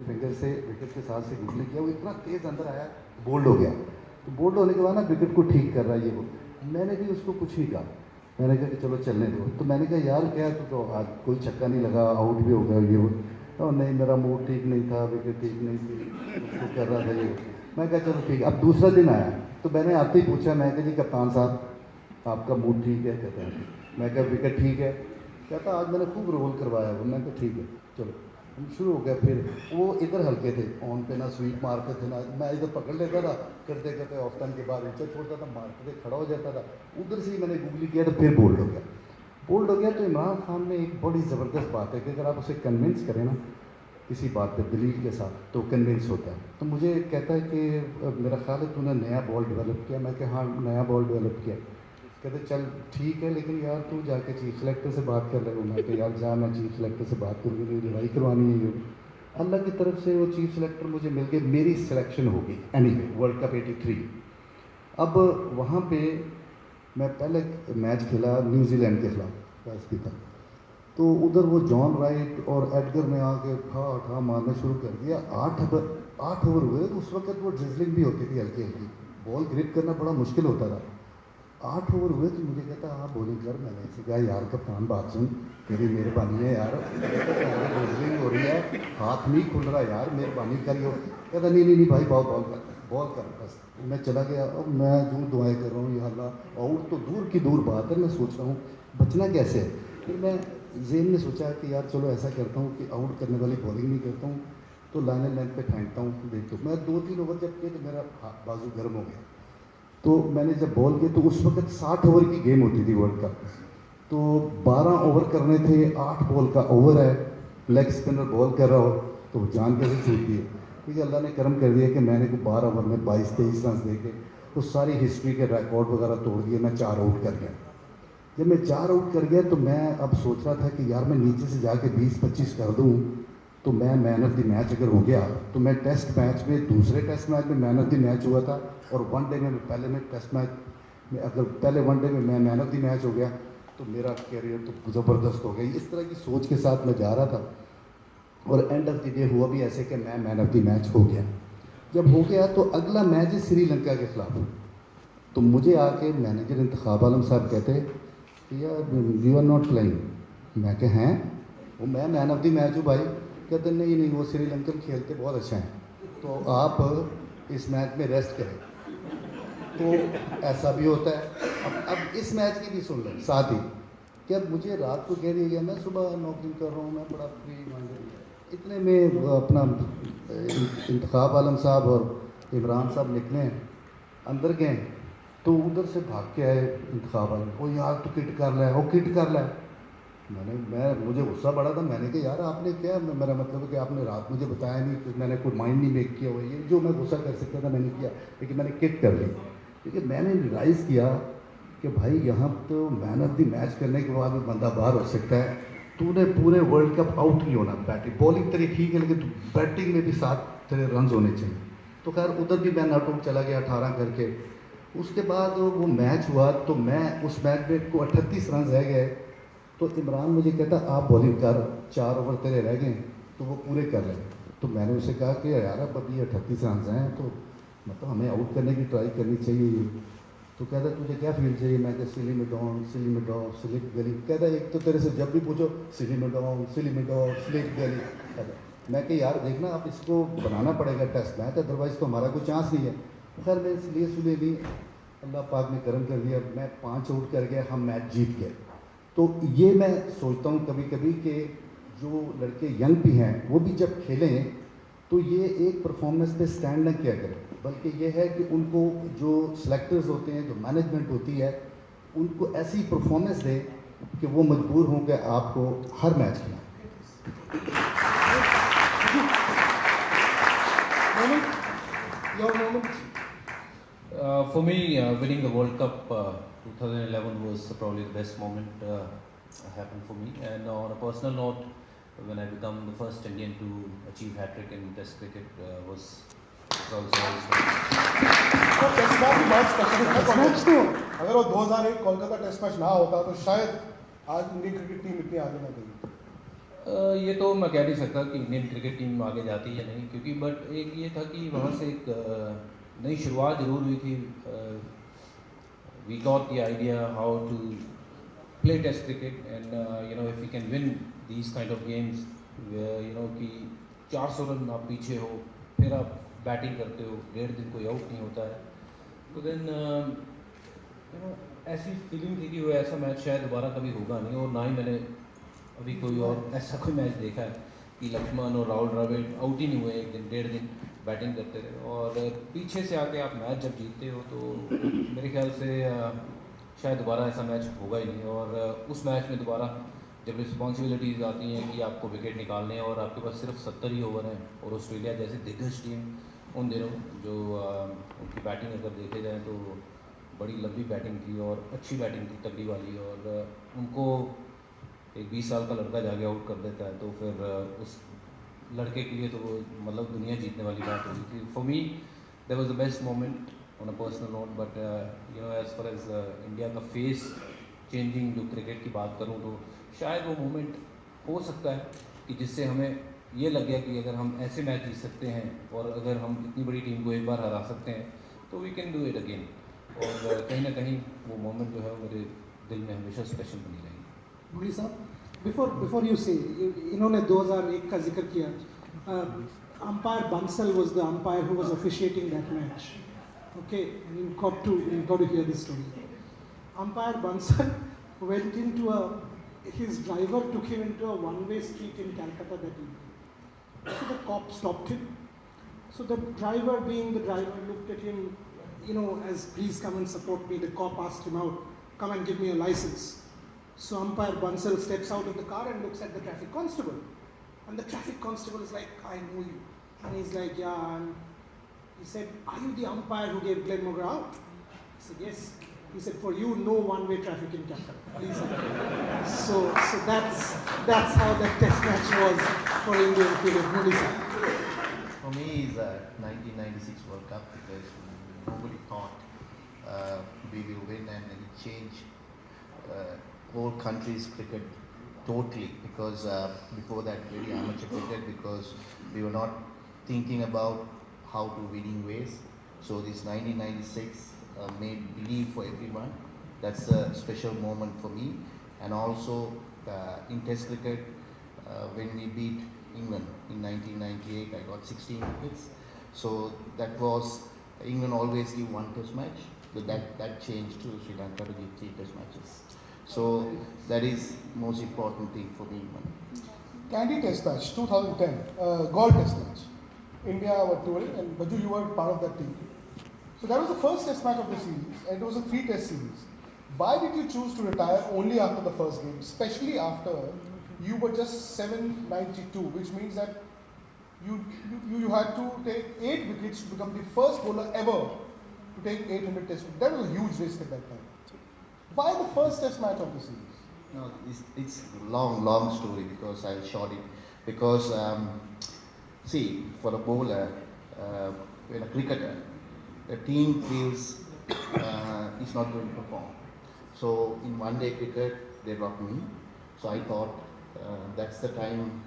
Finger से wicket के साथ से गुजले किया, वो इतना तेज़ अंदर आया, बोल्ड हो गया। तो बोल्ड होने के बाद ना विकेट को ठीक कर रहा है ये वो। मैंने भी उसको कुछ नहीं कहा, मैंने कहा कि चलो चलने दो। तो मैंने कहा यार क्या तो आज कोई छक्का नहीं लगा, आउट भी हो गया ये वो। तो नहीं मेरा मूड ठीक नहीं था, विकेट ठीक नहीं थी, उसको कर रहा था ये। मैं कहा चलो ठीक। अब दूसरा दिन आया तो मैंने आते ही पूछा, मैं कहा जी कप्तान साहब आपका मूड ठीक है? कहते हैं मैं कहा विकेट ठीक है। कहता आज मैंने खूब रोल करवाया वो। मैं कहा ठीक है चलो। हम शुरू हो गया। फिर वो इधर हल्के थे, ऑन पे ना स्वीप मारते थे ना, मैं इधर पकड़ लेता था, करते करते ऑफ टाइम के बाद ऊँचा छोड़ता था, मारते थे, खड़ा हो जाता था। उधर से ही मैंने गूगली किया तो फिर बोल्ड हो गया। बोल्ड हो गया तो इमरान खान ने एक बड़ी ज़बरदस्त बात है कि अगर आप उसे कन्विंस करें ना किसी बात पे दलील के साथ तो कन्विंस होता है। तो मुझे कहता है कि मेरा ख्याल है तूने नया बॉल डेवलप किया। मैं कहा हाँ नया बॉल डेवलप किया। कहते चल ठीक है लेकिन यार तू जाके चीफ सेलेक्टर से बात कर ले। मैं कि यार जा मैं चीफ सेलेक्टर से बात करूँगी, मेरी लड़ाई करवानी है ये। अल्लाह की तरफ से वो चीफ सेलेक्टर मुझे मिल गए, मेरी सिलेक्शन हो गई एनीवे वर्ल्ड कप 83। अब वहाँ पे मैं पहले मैच खेला न्यूजीलैंड के खिलाफ वेस्ट इंडीज। तो उधर वो जॉन राइट और एडगर ने आके ठा मारना शुरू कर दिया। 8 ओवर हुए तो उस वक्त वो ड्रिजलिंग भी होती थी हल्की हल्की, बॉल ग्रिप करना बड़ा मुश्किल होता था। 8 ओवर हुए तो मुझे कहता हाँ बॉलिंग कर। मैंने ऐसे कहा यार कप्तान बात सुन, तेरी मेहरबानी है यार, ड्रिजलिंग हो रही है, हाथ नहीं खुल रहा यार, मेहरबानी करियो। कहता नहीं नहीं नहीं भाई बॉल कर बस। मैं चला गया। अब मैं जो दुआएं कर रहा हूँ या अल्लाह, आउट तो दूर की दूर बात है, मैं सोच रहा हूँ बचना कैसे है। फिर मैं जेन ने सोचा कि यार चलो ऐसा करता हूँ कि आउट करने वाली बॉलिंग नहीं करता हूँ, तो लाइन लेंथ पे फेंकता हूँ। देखो मैं 2-3 ओवर जब किए तो मेरा बाजू गर्म हो गया। तो मैंने जब बॉल किया तो उस वक्त 60 ओवर की गेम होती थी वर्ल्ड कप। तो 12 ओवर करने थे, 8 बॉल का ओवर है, लेग स्पिनर बॉल कर रहा हो तो जान कैसे छूटती है। क्योंकि अल्लाह ने करम कर दिया कि मैंने को 12 ओवर में 22-23 रन दे के तो सारी हिस्ट्री के रिकॉर्ड वगैरह तोड़ दिए। मैं 4 आउट कर गया। जब मैं 4 आउट कर गया तो मैं अब सोच रहा था कि यार मैं नीचे से जाके 20-25 कर दूँ तो मैं मैन ऑफ द मैच अगर हो गया तो मैं टेस्ट मैच में, दूसरे टेस्ट मैच में मैन ऑफ द मैच हुआ था और वनडे में पहले में टेस्ट मैच में अगर पहले वनडे में मैं मैन ऑफ द मैच हो गया तो मेरा कैरियर तो ज़बरदस्त हो गई। इस तरह की सोच के साथ मैं जा रहा था और एंड ऑफ द डे हुआ भी ऐसे कि मैं मैन ऑफ द मैच हो गया। जब हो गया तो अगला मैच है श्रीलंका के खिलाफ। तो मुझे आके मैनेजर इंतखाब आलम साहब कहते कि यार यू आर नॉट प्लेइंग। मैं कह हैं वो मैं मैन ऑफ द मैच हूँ भाई। कहते नहीं नहीं वो श्रीलंकन खेलते बहुत अच्छा हैं तो आप इस मैच में रेस्ट करें। तो ऐसा भी होता है। अब इस मैच की भी सुन लें साथ ही कि अब मुझे रात को कह दिया गया, मैं सुबह नौकरी कर रहा हूँ, मैं बड़ा फ्री माइंडेड। इतने में अपना इंतखाब आलम साहब और इमरान साहब निकले अंदर गए तो उधर से भाग के आए इंतखाब आलम, ओ यार तू किट कर ला, वो किट कर ला। मुझे गुस्सा बड़ा था। मैंने कहा यार आपने क्या, मेरा मतलब है कि आपने रात मुझे बताया नहीं, कि मैंने कोई माइंड नहीं मेक किया हुआ, ये जो मैं गुस्सा कर सकता था मैंने किया, लेकिन मैंने किक कर ली। क्योंकि मैंने रियलाइज़ किया कि भाई यहाँ तो मैन ऑफ द मैच करने के बाद भी बंदा बाहर हो सकता है। तूने पूरे वर्ल्ड कप आउट नहीं होना, बैटिंग बॉलिंग तेरी ठीक है लेकिन बैटिंग में भी 7 तेरे रन होने चाहिए। तो खैर उधर भी मैं नॉट आउट चला गया 18 करके। उसके बाद वो मैच हुआ तो मैं उस मैच में को 38 रन रह गए। तो इमरान मुझे कहता आप बॉलिंग कर, 4 ओवर तेरे रह गए तो वो पूरे कर लें। तो मैंने उसे कहा कि यार अब अभी 38 रन हैं तो मतलब हमें आउट करने की ट्राई करनी चाहिए। तो कहता तुझे क्या फील्ड चाहिए? मैं कहता सिली में डाउन, सिली में डॉग, स्लिप गली। कहता एक तो तेरे से जब भी पूछो सिली में डाउन, सिली में डॉग, स्लिप गली। मैं कि यार देखना आप इसको बनाना पड़ेगा टेस्ट मैच, अदरवाइज़ तो हमारा कोई चांस नहीं है। खैर मैं इसलिए सुबह भी अल्लाह पाक ने करम कर दिया, मैं 5 आउट कर गया, हम मैच जीत गए। तो ये मैं सोचता हूँ कभी कभी कि जो लड़के यंग भी हैं वो भी जब खेलें तो ये एक परफॉर्मेंस पे स्टैंड न किया करें, बल्कि ये है कि उनको जो सेलेक्टर्स होते हैं, जो मैनेजमेंट होती है, उनको ऐसी परफॉर्मेंस दे कि वो मजबूर हों कि आपको हर मैच खेलें। For me, winning the World Cup 2011 was probably the best moment happened for me. And on a personal note, when I become the first Indian to achieve hat-trick in Test cricket was also very special. Test match भी बहुत special है। अगर वो 2001 Kolkata test match ना होता तो शायद आज इंडियन क्रिकेट टीम इतनी आगे ना गई। ये तो मैं कह नहीं सकता कि इंडियन क्रिकेट टीम आगे जाती है नहीं, क्योंकि बट एक ये था कि वहाँ से एक नई शुरुआत ज़रूर हुई थी. We got the idea how to play test cricket, and if we can win these kind of games where कि 400 रन आप पीछे हो, फिर आप बैटिंग करते हो, 1.5 दिन कोई आउट नहीं होता है, तो देन ऐसी फीलिंग थी कि वो ऐसा मैच शायद दोबारा कभी होगा नहीं. और ना ही मैंने अभी कोई और ऐसा कोई मैच देखा है कि लक्ष्मण और राहुल द्रविड़ आउट ही नहीं हुए एक दिन, 1.5 दिन बैटिंग करते रहे. और पीछे से आके आप मैच जब जीतते हो तो मेरे ख्याल से शायद दोबारा ऐसा मैच होगा ही नहीं. और उस मैच में दोबारा जब रिस्पॉन्सिबिलिटीज़ आती हैं कि आपको विकेट निकालने हैं और आपके पास सिर्फ 70 ही ओवर हैं, और ऑस्ट्रेलिया जैसे दिग्गज टीम उन दिनों जो उनकी बैटिंग अगर देखे जाए तो बड़ी लंबी बैटिंग थी और अच्छी बैटिंग थी, तगड़ी वाली, और उनको एक 20 साल का लड़का जाके आउट कर देता है तो फिर उस लड़के के लिए तो वो मतलब दुनिया जीतने वाली बात होगी थी. For me that was the best moment on a personal note. But as far as India का फेस चेंजिंग जो क्रिकेट की बात करूँ तो शायद वो मोमेंट हो सकता है कि जिससे हमें ये लग गया कि अगर हम ऐसे मैच जीत सकते हैं और अगर हम इतनी बड़ी टीम को एक बार हरा सकते हैं तो we can do it again. और कहीं ना कहीं वो मोमेंट जो है वो मेरे दिल में हमेशा स्पेशल बनी रहेगी. मुरली साहब, बिफोर यू से, इन्होंने 2001 का जिक्र किया. Umpire Bansal was the umpire who was officiating that match. Okay, you got to hear this story. Umpire Bansal went into his driver took him into a one-way street in Calcutta that evening. So the cop stopped him. So the driver, being the driver, looked at him, as please come and support me. The cop asked him out, come and give me a license. So umpire Bansal steps out of the car and looks at the traffic constable. And the traffic constable is like, I know you. And he's like, yeah. And he said, are you the umpire who gave Glenn McGrath out? He said, yes. He said, for you, no one-way traffic in Calcutta. Please. So that's how that test match was for Indian cricket. Modi sir. For me, it's a 1996 World Cup because nobody thought we will win and it will change whole country's cricket totally. Because before that, very amateur cricket, because we were not thinking about how to winning ways. So this 1996 made believe for everyone. That's a special moment for me. And also in Test cricket, when we beat England in 1998, I got 16 wickets. So that was, England always give one Test match, but that changed to Sri Lanka to give 3 Test matches. So that is most important thing for me. Candy Test match, 2010, Galle Test match. India were touring and Baju, you were part of that team. So that was the first Test match of the series, and it was a 3-test series. Why did you choose to retire only after the first game, especially after you were just 792, which means that you had to take 8 wickets to become the first bowler ever to take 800 Test wickets. That was a huge risk at that time. Why the first Test match of the series? No, it's long story because I'll short it. Because see, for a bowler, when a cricketer, the team feels is not going to perform. So in one-day cricket, they dropped me. So I thought that's the time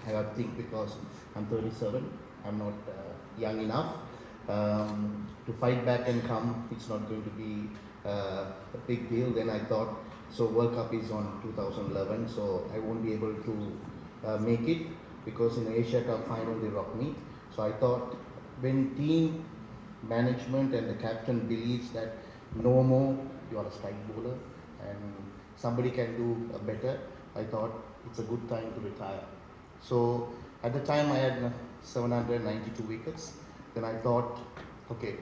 I have to think, because I'm 37, I'm not young enough to fight back and come. It's not going to be a big deal. Then I thought, so World Cup is on 2011, so I won't be able to make it, because in the Asia Cup final they dropped me. So I thought, when team management and the captain believes that no more, you are a strike bowler and somebody can do better, I thought it's a good time to retire. So at the time I had 792 wickets. Then I thought, okay,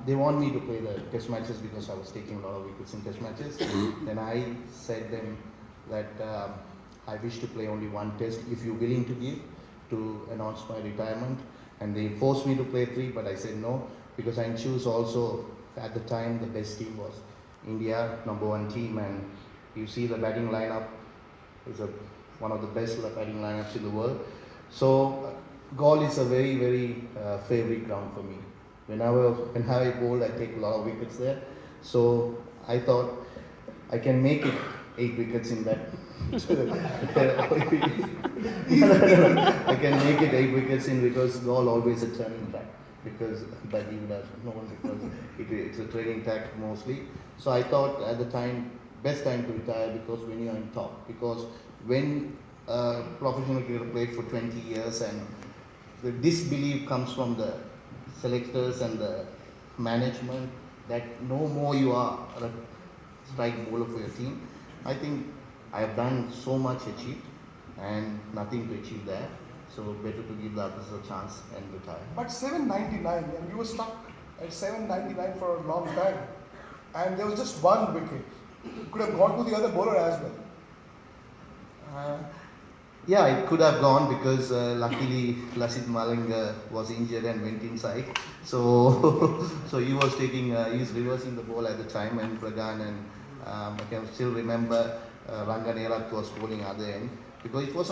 they want me to play the Test matches because I was taking a lot of wickets in Test matches. Then I said them that I wish to play only one Test if you're willing to give, to announce my retirement. And they forced me to play 3, but I said no, because I choose also, at the time, the best team was India, #1 team, and you see the batting lineup is one of the best batting lineups in the world. So Galle is a very, very favorite ground for me. When I bowl, I take a lot of wickets there. So I thought I can make it 8 wickets in that I can make it 8 wickets in because Gaul always a turning back. Because that you would have known because it's a training tactic mostly. So I thought at the time, best time to retire because when you are on top. Because when professional cricketer played for 20 years and the disbelief comes from the selectors and the management that no more you are a strike bowler for your team. I think I have done so much achieved and nothing to achieve there. So better to give the others a chance and retire. But 799, and you were stuck at 799 for a long time, and there was just one wicket. You could have gone to the other bowler as well. Yeah, it could have gone because luckily Lasith Maling was injured and went inside. So so he was taking, he was reversing the ball at the time, and Pragan and I can still remember Ranganerak was bowling other end because it was